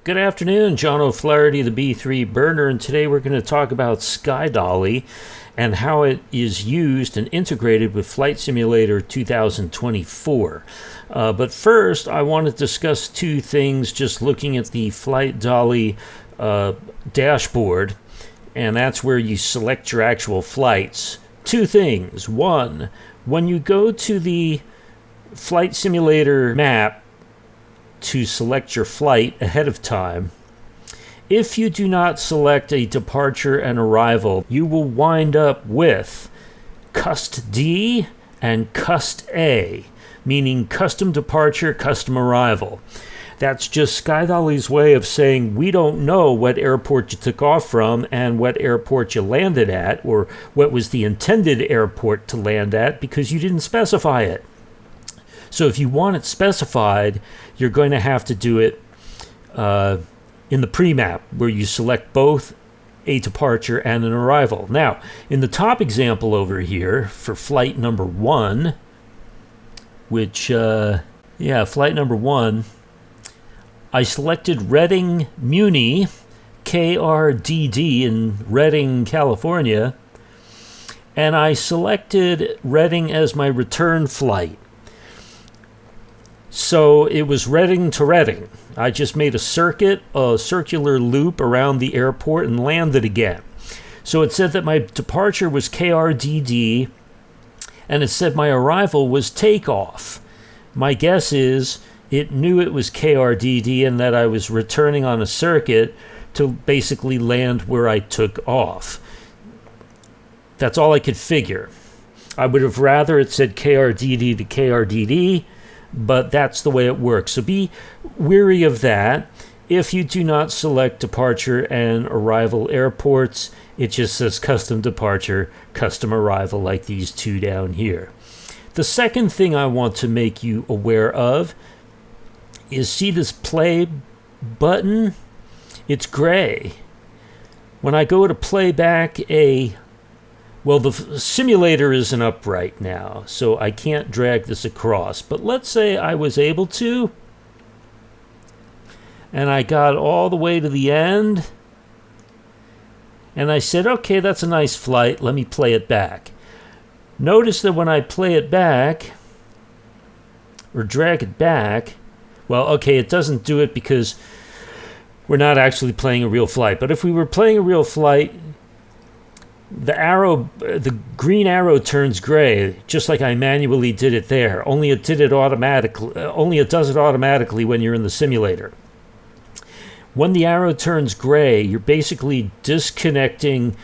Good afternoon, John O'Flaherty, the B3 burner, and today we're going to talk about Dolly and how it is used and integrated with Flight Simulator 2024. But first, I want to discuss two things just looking at the Dolly dashboard, and that's where you select your actual flights. Two things. One, when you go to the Flight Simulator map to select your flight ahead of time, if you do not select a departure and arrival, you will wind up with Cust D and Cust A, meaning custom departure, custom arrival. That's just Dolly's way of saying we don't know what airport you took off from and what airport you landed at, or what was the intended airport to land at, because you didn't specify it. So if you want it specified, you're going to have to do it in the pre-map, where you select both a departure and an arrival. Now, in the top example over here for flight number 1, which, flight number 1, I selected Redding Muni, KRDD in Redding, California, and I selected Redding as my return flight. So it was Redding to Redding. I just made a circular loop around the airport and landed again. So it said that my departure was KRDD, and it said my arrival was takeoff. My guess is it knew it was KRDD and that I was returning on a circuit to basically land where I took off. That's all I could figure. I would have rather it said KRDD to KRDD, but that's the way it works. So be wary of that. If you do not select departure and arrival airports, it just says custom departure, custom arrival, like these two down here. The second thing I want to make you aware of is, see this play button? It's gray. When I go to play back the simulator isn't up right now, so I can't drag this across. But let's say I was able to, and I got all the way to the end, and I said, okay, that's a nice flight, let me play it back. Notice that when I play it back, or drag it back, well, okay, it doesn't do it because we're not actually playing a real flight. But if we were playing a real flight, the green arrow turns gray, just like I manually did it there. Only it does it automatically when you're in the simulator. When the arrow turns gray, you're basically disconnecting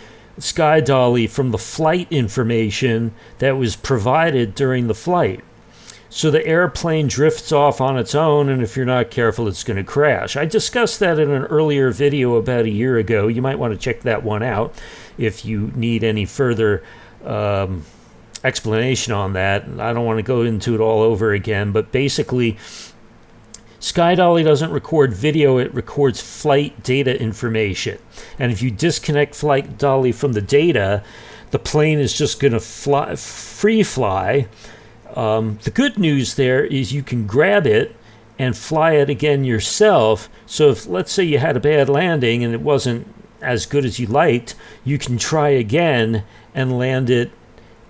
Dolly from the flight information that was provided during the flight. So the airplane drifts off on its own, and if you're not careful, it's going to crash. I discussed that in an earlier video about a year ago. You might want to check that one out if you need any further explanation on that. I don't want to go into it all over again, but basically, Dolly doesn't record video, it records flight data information. And if you disconnect Dolly from the data, the plane is just going to free fly. The good news there is you can grab it and fly it again yourself. So if, let's say, you had a bad landing and it wasn't as good as you liked, you can try again and land it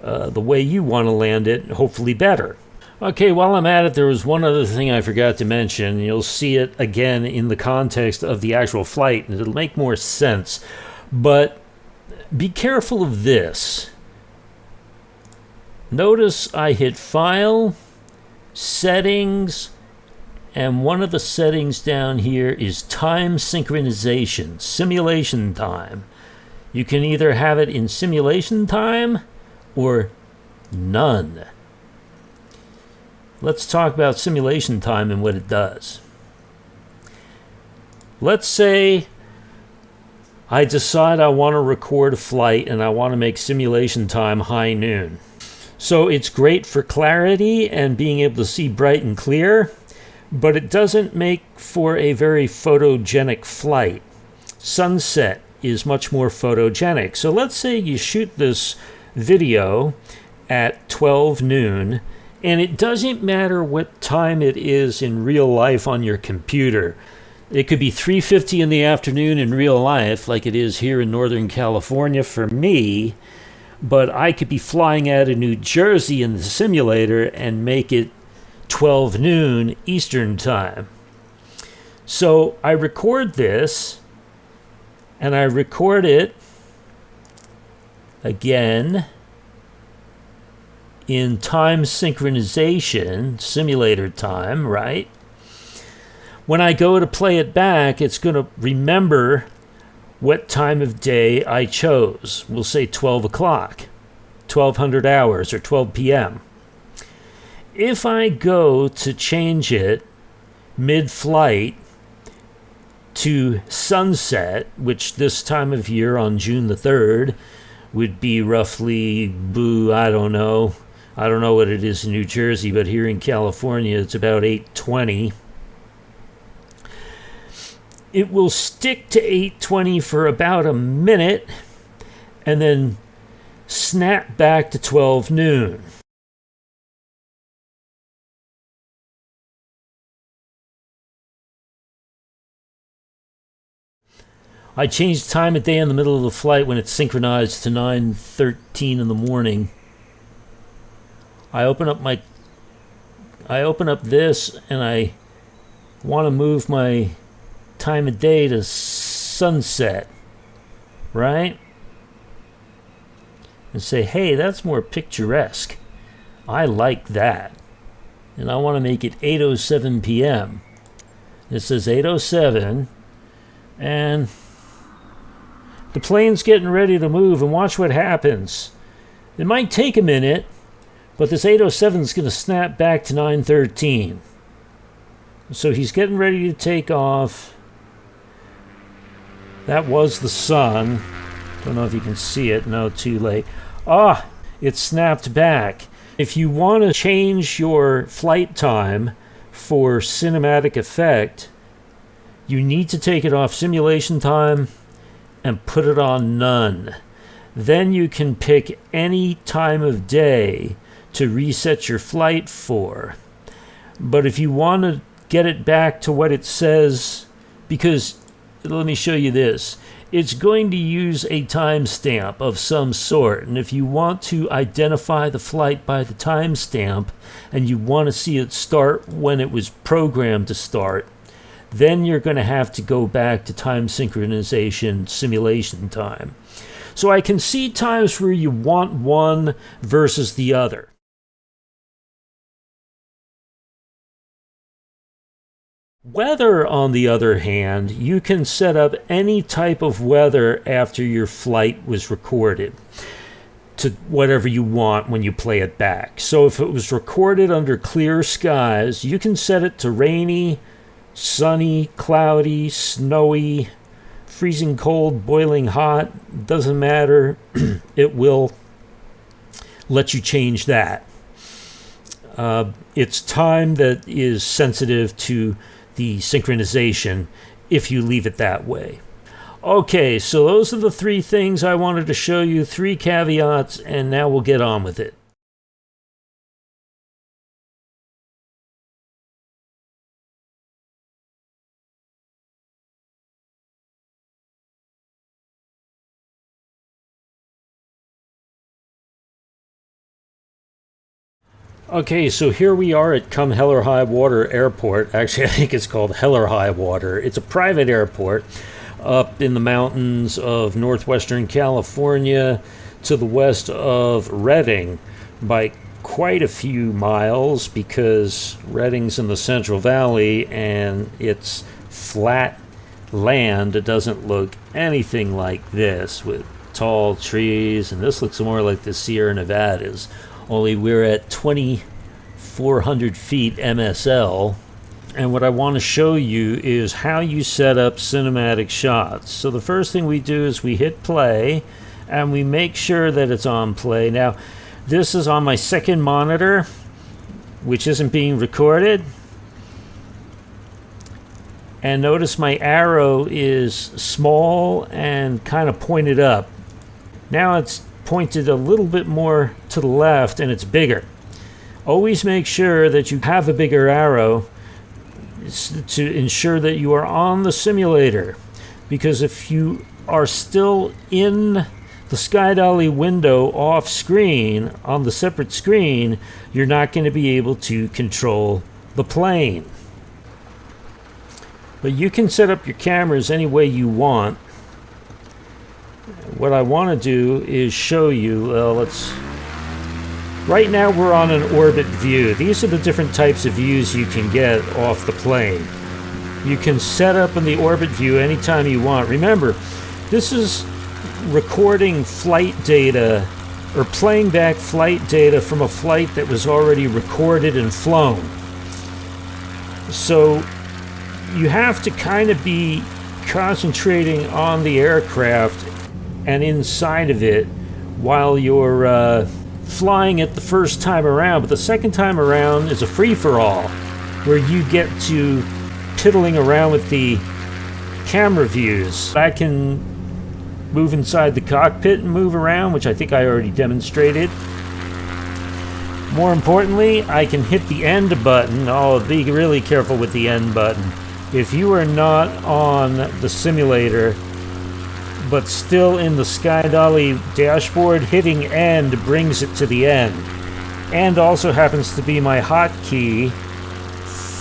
the way you want to land it, hopefully better. Okay, while I'm at it, there was one other thing I forgot to mention. You'll see it again in the context of the actual flight, and it'll make more sense. But be careful of this. Notice I hit File, Settings, and one of the settings down here is Time Synchronization, Simulation Time. You can either have it in Simulation Time or None. Let's talk about Simulation Time and what it does. Let's say I decide I want to record a flight and I want to make Simulation Time high noon. So it's great for clarity and being able to see bright and clear, but it doesn't make for a very photogenic flight. Sunset is much more photogenic. So let's say you shoot this video at 12 noon, and it doesn't matter what time it is in real life on your computer. It could be 3:50 in the afternoon in real life, like it is here in Northern California for me, but I could be flying out of New Jersey in the simulator and make it 12 noon Eastern time. So I record this, and I record it again in time synchronization, simulator time, right? When I go to play it back, it's going to remember what time of day I chose. We'll say 12 o'clock, 1200 hours, or 12 p.m. If I go to change it mid-flight to sunset, which this time of year on June the 3rd would be roughly, I don't know what it is in New Jersey, but here in California it's about 8:20. It will stick to 8:20 for about a minute and then snap back to 12 noon. I change time of day in the middle of the flight when it's synchronized to 9:13 in the morning. I open up this and I want to move my time of day to sunset, right? And say, hey, that's more picturesque. I like that. And I want to make it 8:07 p.m. It says 8:07, and the plane's getting ready to move, and watch what happens. It might take a minute, but this 8:07 is going to snap back to 9:13. So he's getting ready to take off. That was the sun. Don't know if you can see it. No, too late. It snapped back. If you want to change your flight time for cinematic effect, you need to take it off simulation time and put it on none. Then you can pick any time of day to reset your flight for. But if you want to get it back to what it says, because let me show you this. It's going to use a timestamp of some sort, and if you want to identify the flight by the timestamp and you want to see it start when it was programmed to start, then you're going to have to go back to time synchronization simulation time. So I can see times where you want one versus the other. Weather, on the other hand, you can set up any type of weather after your flight was recorded to whatever you want when you play it back. So if it was recorded under clear skies, you can set it to rainy, sunny, cloudy, snowy, freezing cold, boiling hot. Doesn't matter. It will let you change that. It's time that is sensitive to the synchronization if you leave it that way. Okay, so those are the three things I wanted to show you, 3 caveats, and now we'll get on with it. Okay, so here we are at Come Hell or High Water Airport. Actually, I think it's called Hell or High Water. It's a private airport up in the mountains of northwestern California to the west of Redding by quite a few miles, because Redding's in the Central Valley and it's flat land. It doesn't look anything like this with tall trees, and this looks more like the Sierra Nevadas. Only we're at 2,400 feet MSL, and what I want to show you is how you set up cinematic shots. So the first thing we do is we hit play, and we make sure that it's on play. Now, this is on my second monitor, which isn't being recorded. And notice my arrow is small and kind of pointed up. Now it's pointed a little bit more to the left and it's bigger. Always make sure that you have a bigger arrow to ensure that you are on the simulator. Because if you are still in the Sky Dolly window off screen on the separate screen, you're not going to be able to control the plane. But you can set up your cameras any way you want. What I want to do is show you, right now we're on an orbit view. These are the different types of views you can get off the plane. You can set up in the orbit view anytime you want. Remember, this is recording flight data or playing back flight data from a flight that was already recorded and flown. So you have to kind of be concentrating on the aircraft and inside of it while you're flying it the first time around. But the second time around is a free-for-all where you get to piddling around with the camera views. I can move inside the cockpit and move around, which I think I already demonstrated. More importantly, I can hit the end button. Oh, be really careful with the end button. If you are not on the simulator but still in the Sky Dolly dashboard, hitting end brings it to the end. And also happens to be my hotkey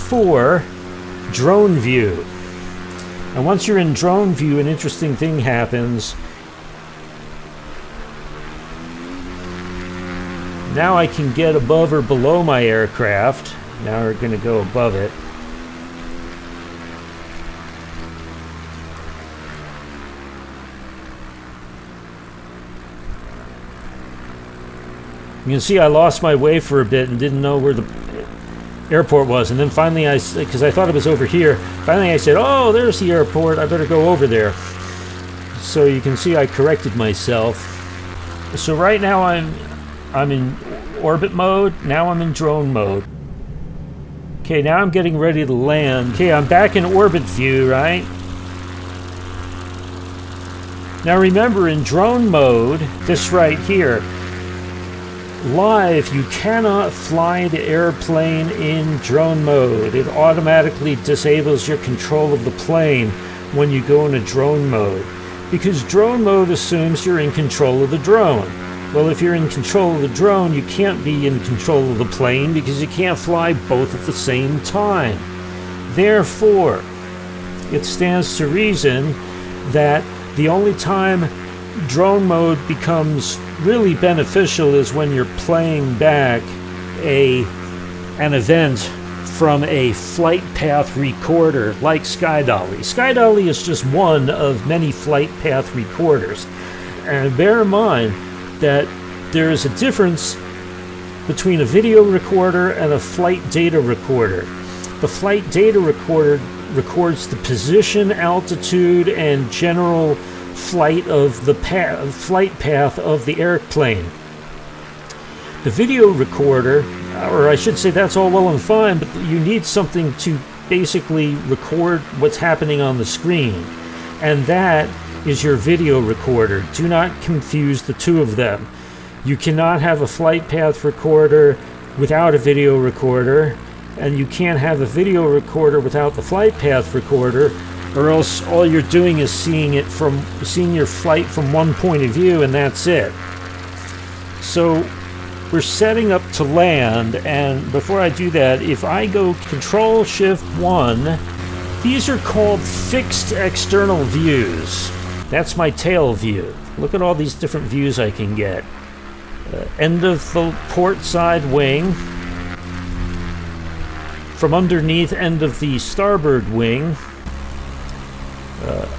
for drone view. And once you're in drone view, an interesting thing happens. Now I can get above or below my aircraft. Now we're going to go above it. You can see I lost my way for a bit and didn't know where the airport was, and then finally because I thought it was over here, finally I said, oh, there's the airport, I better go over there. So you can see I corrected myself. So right now I'm in orbit mode, now I'm in drone mode. Okay, now I'm getting ready to land. Okay, I'm back in orbit view, right? Now remember, in drone mode, this right here, live, you cannot fly the airplane in drone mode. It automatically disables your control of the plane when you go into drone mode, because drone mode assumes you're in control of the drone. Well, if you're in control of the drone, you can't be in control of the plane because you can't fly both at the same time. Therefore, it stands to reason that the only time drone mode becomes really beneficial is when you're playing back an event from a flight path recorder like Sky Dolly. Sky Dolly is just one of many flight path recorders. And bear in mind that there is a difference between a video recorder and a flight data recorder. The flight data recorder records the position, altitude, and general flight of the flight path of the airplane. The video recorder, or I should say, that's all well and fine, but you need something to basically record what's happening on the screen, and that is your video recorder. Do not confuse the two of them. You cannot have a flight path recorder without a video recorder, and you can't have a video recorder without the flight path recorder, or else all you're doing is seeing your flight from one point of view, and that's it. So we're setting up to land, and before I do that, if I go Control Shift 1, these are called fixed external views. That's my tail view. Look at all these different views I can get. End of the port side wing, from underneath end of the starboard wing,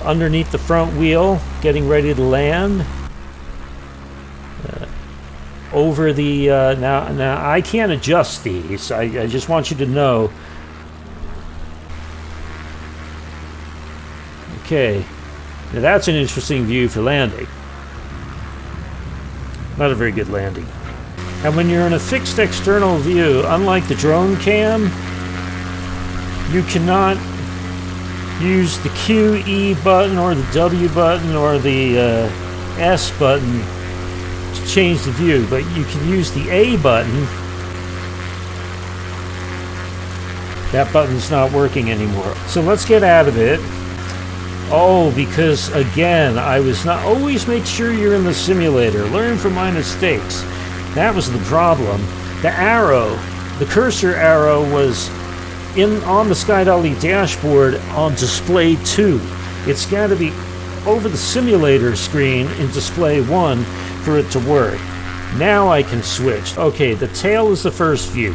underneath the front wheel, getting ready to land. Over the now I can't adjust these. I just want you to know. Okay, now that's an interesting view for landing. Not a very good landing. And when you're in a fixed external view, unlike the drone cam, you cannot use the Q, E button, or the W button, or the S button to change the view, but you can use the A button That button's not working anymore. So let's get out of it. Oh, because again, I was not always make sure you're in the simulator. Learn from my mistakes. That was the problem. The arrow, the cursor arrow was on the Sky Dolly dashboard on display 2. It's got to be over the simulator screen in display 1 for it to work. Now I can switch. Okay, the tail is the first view.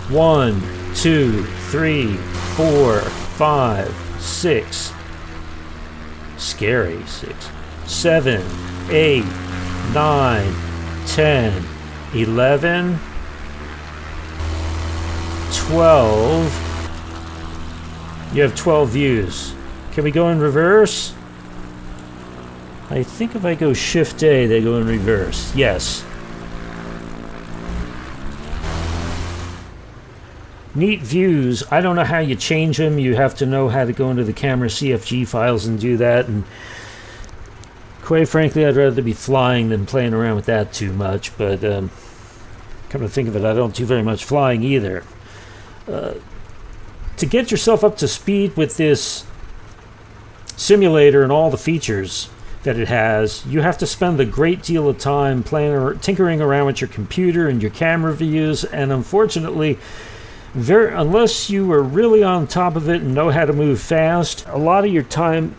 1, 2, 3, 4, 5, 6. Scary. 6, 7, 8, 9, 10, 11, 12. You have 12 views. Can we go in reverse? I think if I go Shift A, they go in reverse. Yes. Neat views. I don't know how you change them. You have to know how to go into the camera CFG files and do that. And quite frankly, I'd rather be flying than playing around with that too much. But come to think of it, I don't do very much flying either. To get yourself up to speed with this simulator and all the features that it has, you have to spend a great deal of time playing or tinkering around with your computer and your camera views, and unfortunately, unless you are really on top of it and know how to move fast, a lot of your time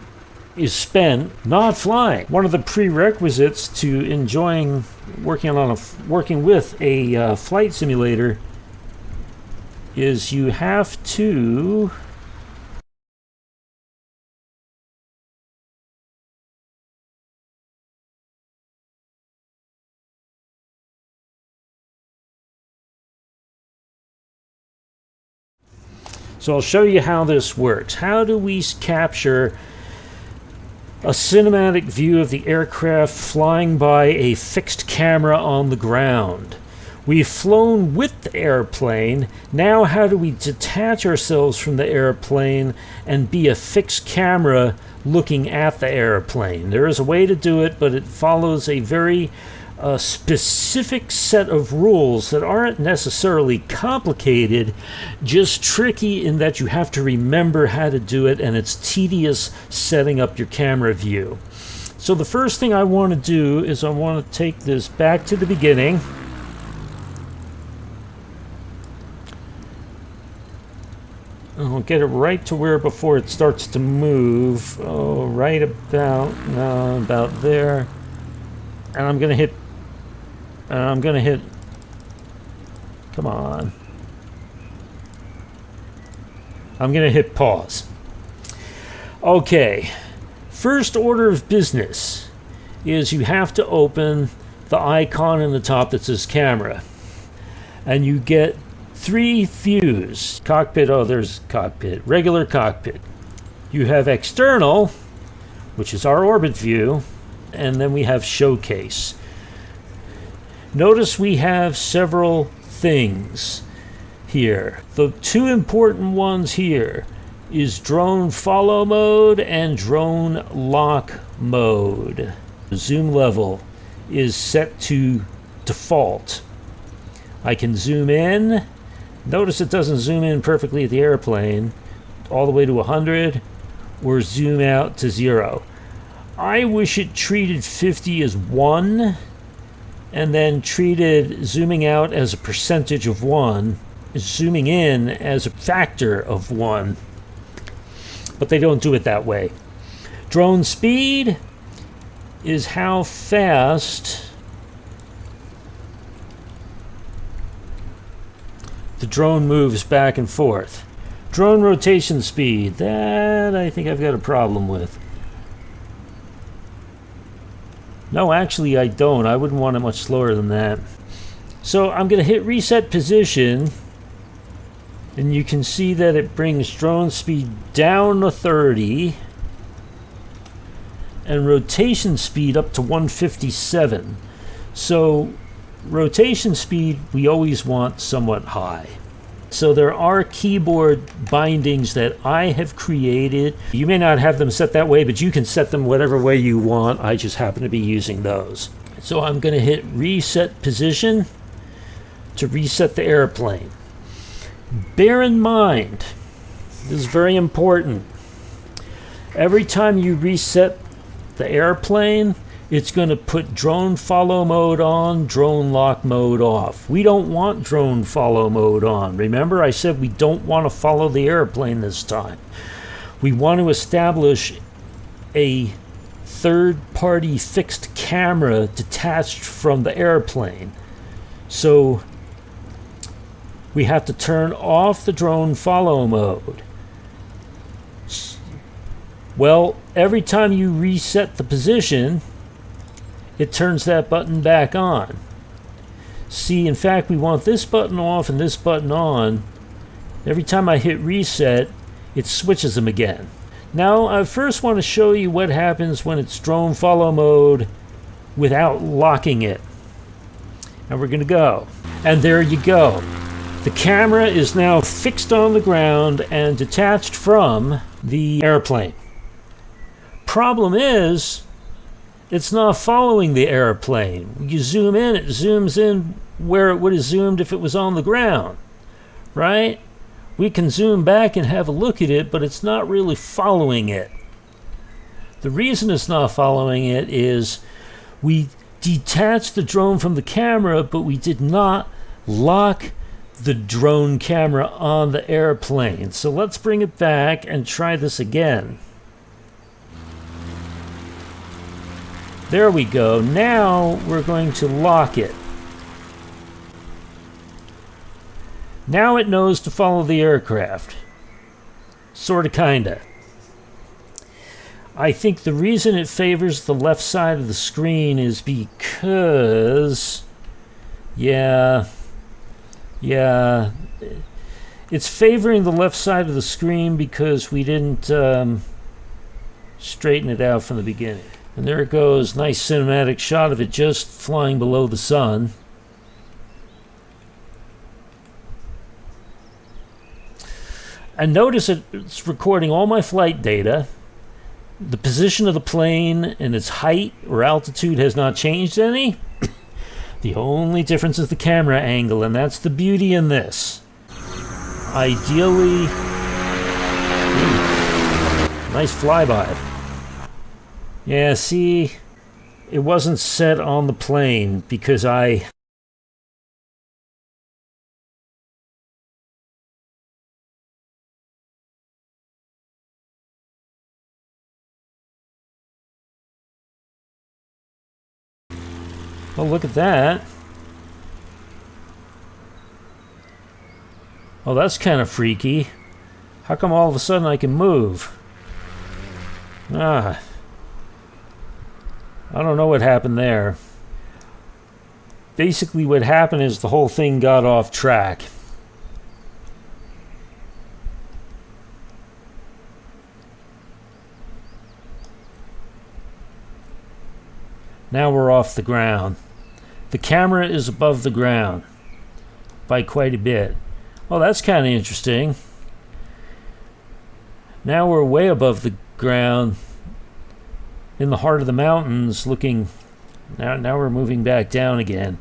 is spent not flying. One of the prerequisites to enjoying working with a flight simulator is you have to So I'll show you how this works. How do we capture a cinematic view of the aircraft flying by a fixed camera on the ground? We've flown with the airplane. Now how do we detach ourselves from the airplane and be a fixed camera looking at the airplane? There is a way to do it, but it follows a very specific set of rules that aren't necessarily complicated, just tricky in that you have to remember how to do it, and it's tedious setting up your camera view. So the first thing I want to do is I want to take this back to the beginning. I'll get it right to where before it starts to move. Oh, right about there. And I'm gonna hit. Come on. I'm gonna hit pause. Okay. First order of business is you have to open the icon in the top that says camera, and you get 3 views. Cockpit, oh, there's cockpit. Regular cockpit. You have external, which is our orbit view, and then we have showcase. Notice we have several things here. The 2 important ones here is drone follow mode and drone lock mode. The zoom level is set to default. I can zoom in. Notice it doesn't zoom in perfectly at the airplane all the way to 100 or zoom out to 0. I wish it treated 50 as 1 and then treated zooming out as a percentage of 1, zooming in as a factor of 1. But they don't do it that way. Drone speed is how fast the drone moves back and forth. Drone rotation speed, that I think I've got a problem with. No, actually I don't. I wouldn't want it much slower than that. So I'm going to hit reset position, and you can see that it brings drone speed down to 30 and rotation speed up to 157. So rotation speed we always want somewhat high. So there are keyboard bindings that I have created. You may not have them set that way, but you can set them whatever way you want. I just happen to be using those. So I'm going to hit reset position to reset the airplane. Bear in mind, This is very important. Every time you reset the airplane, it's going to put drone follow mode on, drone lock mode off. We don't want drone follow mode on. Remember, I said we don't want to follow the airplane this time. We want to establish a third-party fixed camera detached from the airplane. So we have to turn off the drone follow mode. Well, every time you reset the position, it turns that button back on. See, in fact, we want this button off and this button on. Every time I hit reset, it switches them again. Now, I first want to show you what happens when it's drone follow mode without locking it. And we're going to go. And there you go. The camera is now fixed on the ground and detached from the airplane. Problem is, it's not following the airplane. You zoom in, it zooms in where it would have zoomed if it was on the ground, right? We can zoom back and have a look at it, but it's not really following it. The reason it's not following it is we detached the drone from the camera, but we did not lock the drone camera on the airplane. So let's bring it back and try this again. There we go. Now we're going to lock it. Now it knows to follow the aircraft. Sorta, kinda. I think the reason it favors the left side of the screen is because... Yeah, it's favoring the left side of the screen because we didn't straighten it out from the beginning. And there it goes, nice cinematic shot of it just flying below the sun. And notice it's recording all my flight data. The position of the plane and its height or altitude has not changed any. The only difference is the camera angle, and that's the beauty in this. Ideally... nice flyby. Yeah, see, it wasn't set on the plane because I... Oh, look at that. Oh, that's kind of freaky. How come all of a sudden I can move? I don't know what happened there. Basically what happened is the whole thing got off track. Now we're off the ground. The camera is above the ground by quite a bit. Oh, that's kind of interesting. Now we're way above the ground in the heart of the mountains looking. Now we're moving back down again.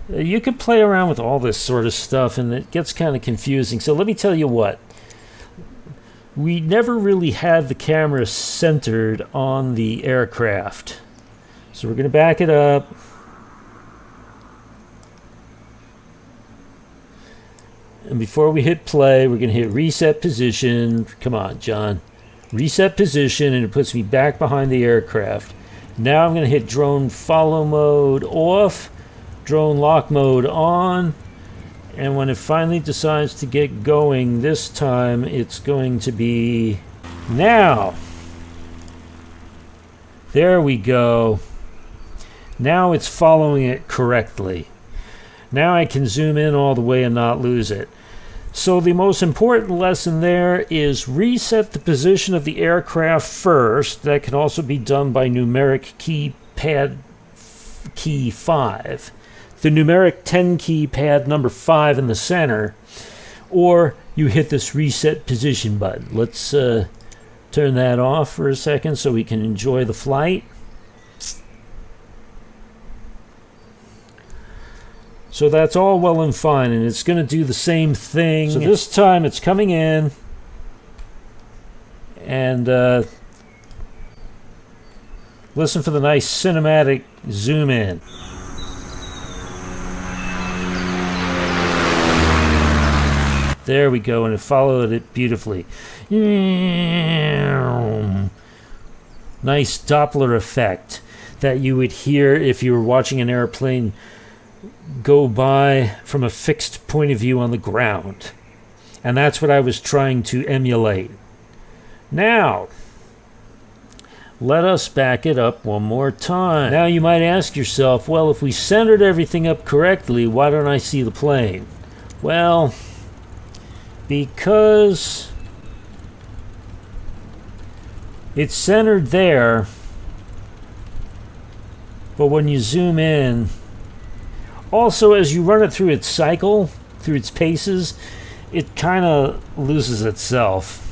You could play around with all this sort of stuff and it gets kind of confusing. So let me tell you what. We never really had the camera centered on the aircraft. So we're going to back it up. And before we hit play, we're going to hit reset position. Come on, John. Reset position, and it puts me back behind the aircraft. Now I'm going to hit drone follow mode off, drone lock mode on. And when it finally decides to get going, this time it's going to be now. There we go. Now it's following it correctly. Now I can zoom in all the way and not lose it. So the most important lesson there is reset the position of the aircraft first. That can also be done by numeric keypad key 5. The numeric 10 key pad number 5 in the center. Or you hit this reset position button. Let's turn that off for a second so we can enjoy the flight. So that's all well and fine, and it's going to do the same thing. So this time it's coming in, and listen for the nice cinematic zoom in. There we go, and it followed it beautifully. Nice Doppler effect that you would hear if you were watching an airplane go by from a fixed point of view on the ground. And that's what I was trying to emulate. Now, let us back it up one more time. Now you might ask yourself, well, if we centered everything up correctly, why don't I see the plane? Well, because it's centered there, but when you zoom in, also as you run it through its cycle, through its paces, it kind of loses itself.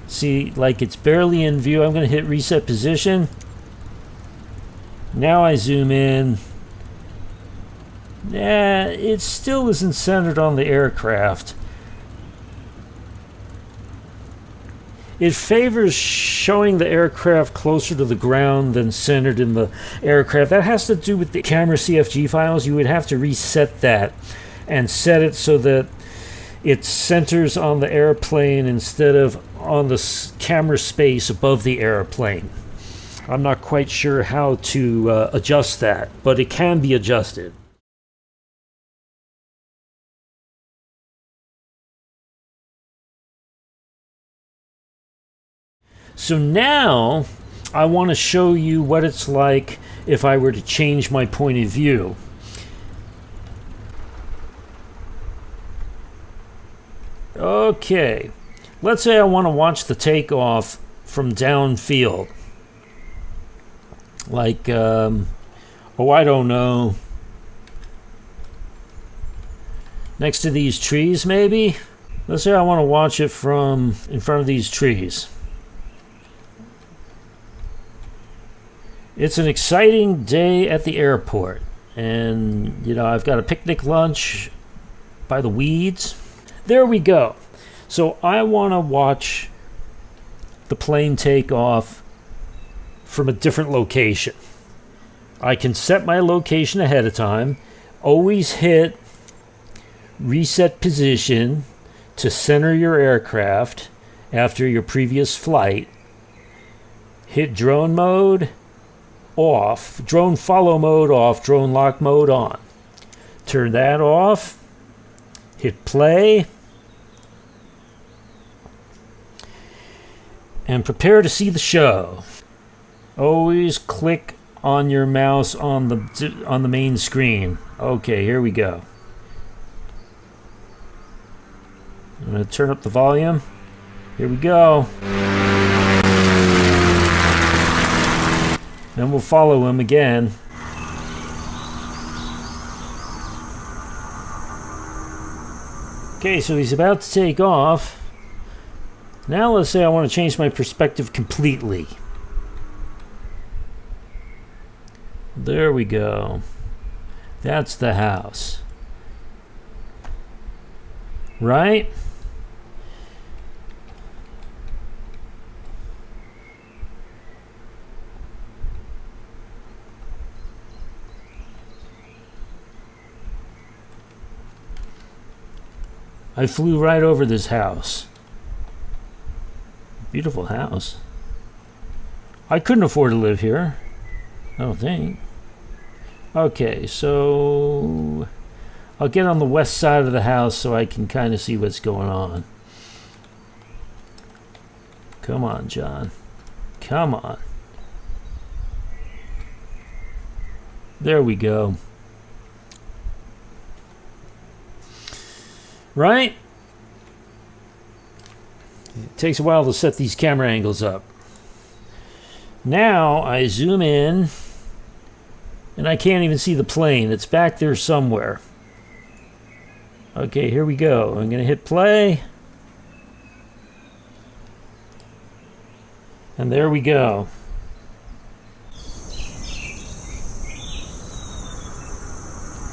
See, like it's barely in view. I'm going to hit reset position. Now I zoom in. Yeah, it still isn't centered on the aircraft. It favors showing the aircraft closer to the ground than centered in the aircraft. That has to do with the camera CFG files. You would have to reset that and set it so that it centers on the airplane instead of on the camera space above the airplane. I'm not quite sure how to adjust that, but it can be adjusted. So now I want to show you what it's like if I were to change my point of view. Okay, let's say I want to watch the takeoff from downfield. Like, oh, I don't know. Next to these trees, maybe? Let's say I want to watch it from in front of these trees. It's an exciting day at the airport. And, you know, I've got a picnic lunch by the weeds. There we go. So I want to watch the plane take off from a different location. I can set my location ahead of time. Always hit reset position to center your aircraft after your previous flight. Hit drone mode off, drone follow mode off, drone lock mode on. Turn that off. Hit play. And prepare to see the show. Always click on your mouse on the main screen. Okay, here we go. I'm going to turn up the volume. Here we go. Then we'll follow him again. Okay, so he's about to take off. Now let's say I want to change my perspective completely. There we go. That's the house. Right? I flew right over this house. Beautiful house. I couldn't afford to live here. I don't think. Okay, so I'll get on the west side of the house so I can kind of see what's going on. Come on, John. Come on. There we go. Right? It takes a while to set these camera angles up. Now I zoom in and I can't even see the plane. It's back there somewhere. Okay, here we go. I'm going to hit play. And there we go.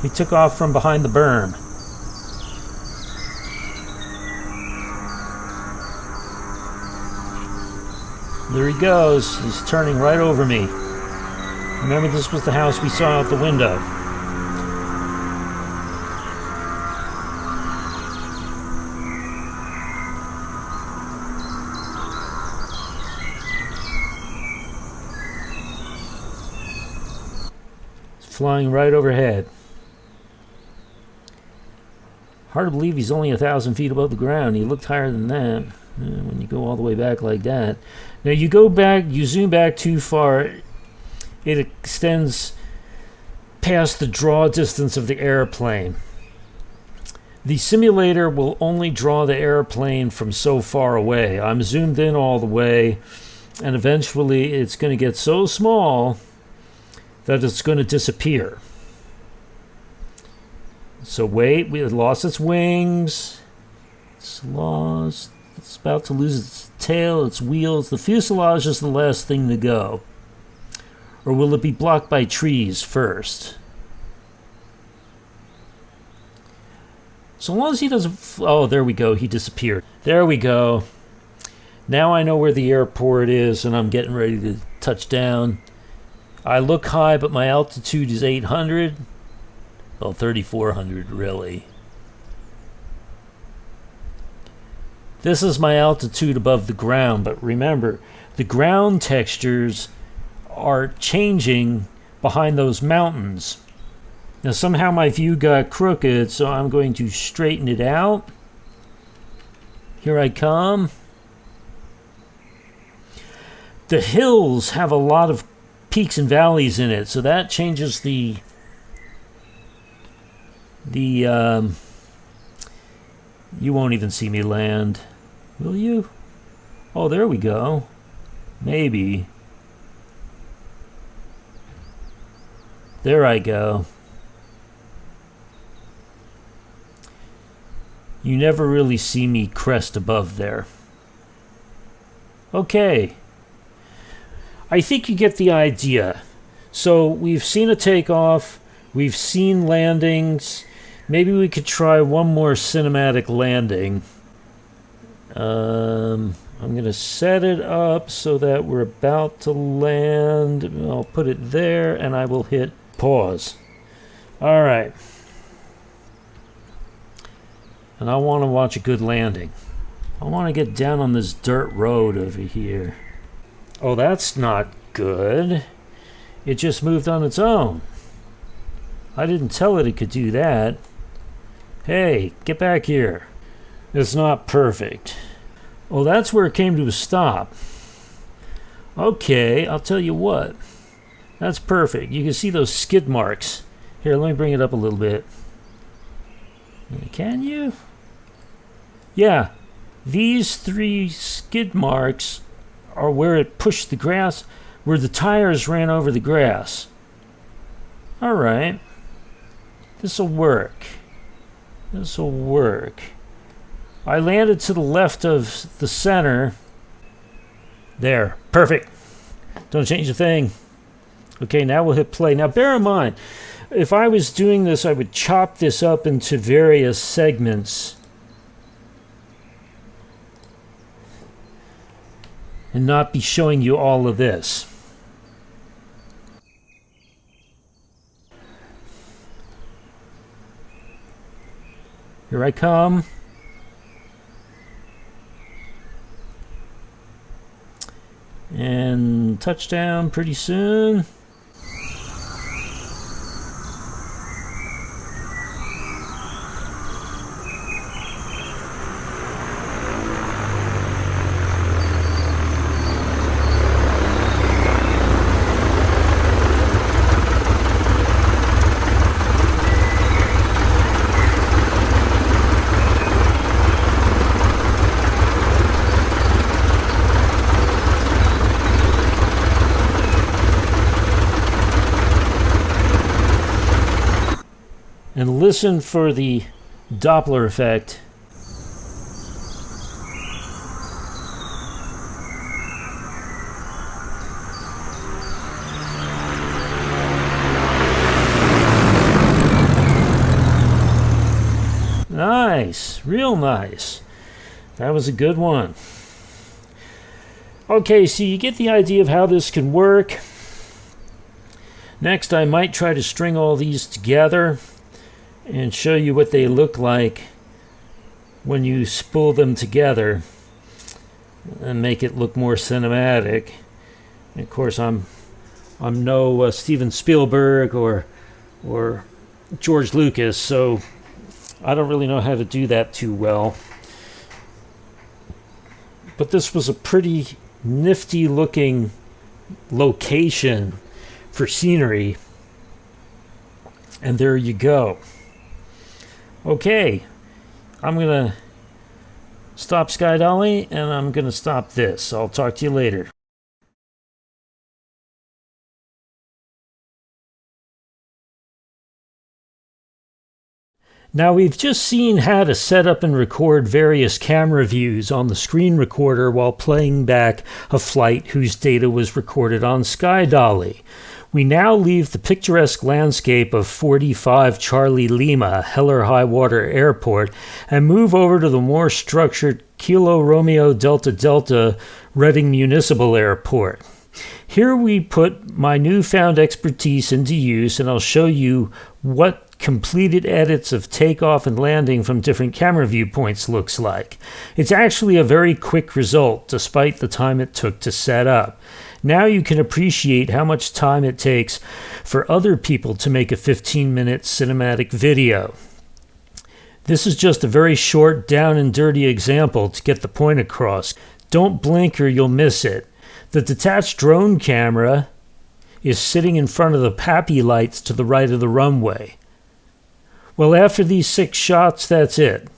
He took off from behind the berm. There he goes. He's turning right over me. Remember, this was the house we saw out the window. It's flying right overhead. Hard to believe he's only 1,000 feet above the ground. He looked higher than that when you go all the way back like that. Now you go back, you zoom back too far, it extends past the draw distance of the airplane. The simulator will only draw the airplane from so far away. I'm zoomed in all the way, and eventually it's going to get so small that it's going to disappear. So wait, it lost its wings. It's lost. It's about to lose its tail, its wheels. The fuselage is the last thing to go. Or will it be blocked by trees first? So long as he doesn't... Oh, there we go. He disappeared. There we go. Now I know where the airport is, and I'm getting ready to touch down. I look high, but my altitude is 800. Well, 3,400, really. This is my altitude above the ground, but remember, the ground textures are changing behind those mountains. Now somehow my view got crooked, so I'm going to straighten it out. Here I come. The hills have a lot of peaks and valleys in it, so that changes the you won't even see me land, will you? Oh, there we go. Maybe. There I go. You never really see me crest above there. Okay. I think you get the idea. So we've seen a takeoff. We've seen landings. Maybe we could try one more cinematic landing. I'm going to set it up so that we're about to land. I'll put it there, and I will hit pause. All right. And I want to watch a good landing. I want to get down on this dirt road over here. Oh, that's not good. It just moved on its own. I didn't tell it could do that. Hey, get back here. It's not perfect. Oh, that's where it came to a stop. Okay, I'll tell you what. That's perfect. You can see those skid marks. Here, let me bring it up a little bit. Can you? Yeah, these 3 skid marks are where it pushed the grass, where the tires ran over the grass. All right. This'll work. This'll work. I landed to the left of the center. There. Perfect. Don't change a thing. Okay, now we'll hit play. Now bear in mind, if I was doing this, I would chop this up into various segments and not be showing you all of this. Here I come. And touchdown pretty soon. And listen for the Doppler effect. Nice, real nice. That was a good one. Okay, so you get the idea of how this can work. Next, I might try to string all these together and show you what they look like when you spool them together and make it look more cinematic. And of course, I'm no Steven Spielberg or George Lucas, so I don't really know how to do that too well. But this was a pretty nifty looking location for scenery. And there you go. Okay, I'm going to stop Sky Dolly and I'm going to stop this. I'll talk to you later. Now we've just seen how to set up and record various camera views on the screen recorder while playing back a flight whose data was recorded on Sky Dolly. We now leave the picturesque landscape of 45 Charlie Lima, Heller High Water Airport, and move over to the more structured Kilo Romeo Delta Delta Reading Municipal Airport. Here we put my newfound expertise into use, and I'll show you what completed edits of takeoff and landing from different camera viewpoints looks like. It's actually a very quick result, despite the time it took to set up. Now you can appreciate how much time it takes for other people to make a 15-minute cinematic video. This is just a very short, down and dirty example to get the point across. Don't blink or you'll miss it. The detached drone camera is sitting in front of the PAPI lights to the right of the runway. Well, after these 6 shots, that's it.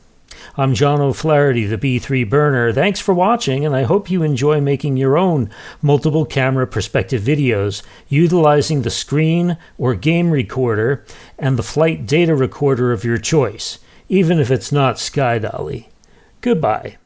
I'm John O'Flaherty, the B3 Burner. Thanks for watching, and I hope you enjoy making your own multiple camera perspective videos utilizing the screen or game recorder and the flight data recorder of your choice, even if it's not Sky Dolly. Goodbye.